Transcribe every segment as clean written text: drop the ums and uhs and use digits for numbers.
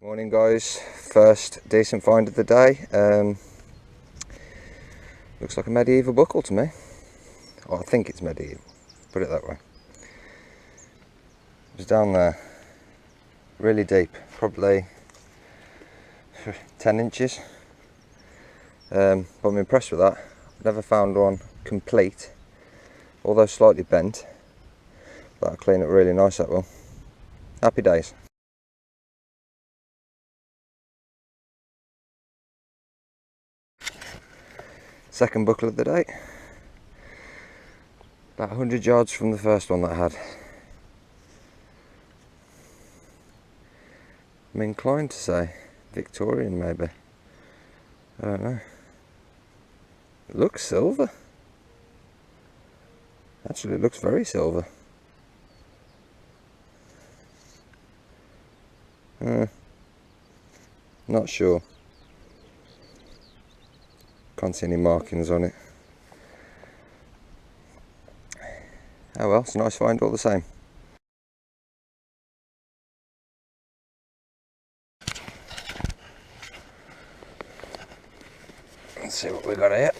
Morning guys, first decent find of the day. Looks like a medieval buckle to me. Oh, I think it's medieval, put it that way. It was down there, really deep, probably 10 inches. But I'm impressed with that. Never found one complete, although slightly bent. That'll clean it really nice, that will. Happy days. Second buckle of the day. About 100 yards from the first one that I had. I'm inclined to say Victorian, maybe. I don't know. It looks silver. Actually, it looks very silver. Not sure. Can't see any markings on it. Oh well, it's a nice find all the same. Let's see what we got here.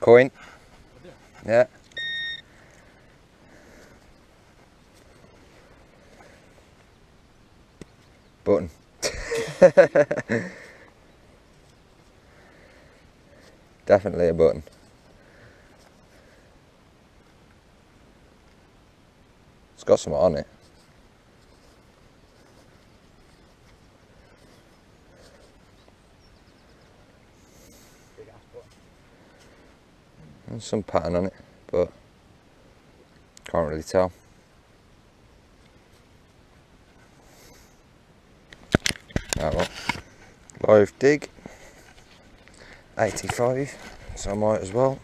Coin. Yeah. Button. Definitely a button. It's got something on it. There's some pattern on it, but can't really tell. Oh well. Live dig. 85, so I might as well.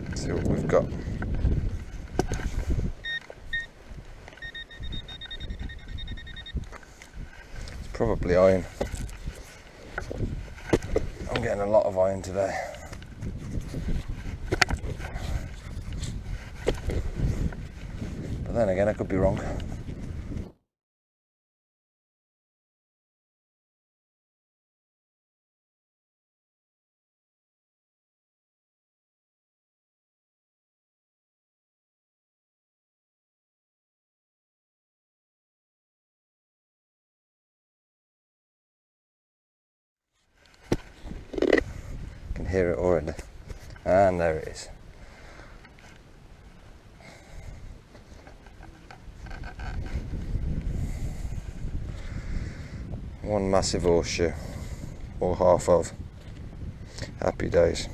Let's see what we've got. It's probably iron. I'm getting a lot of iron today. But then again, I could be wrong. I can hear it already. And there it is. One massive horseshoe, or half of. Happy days.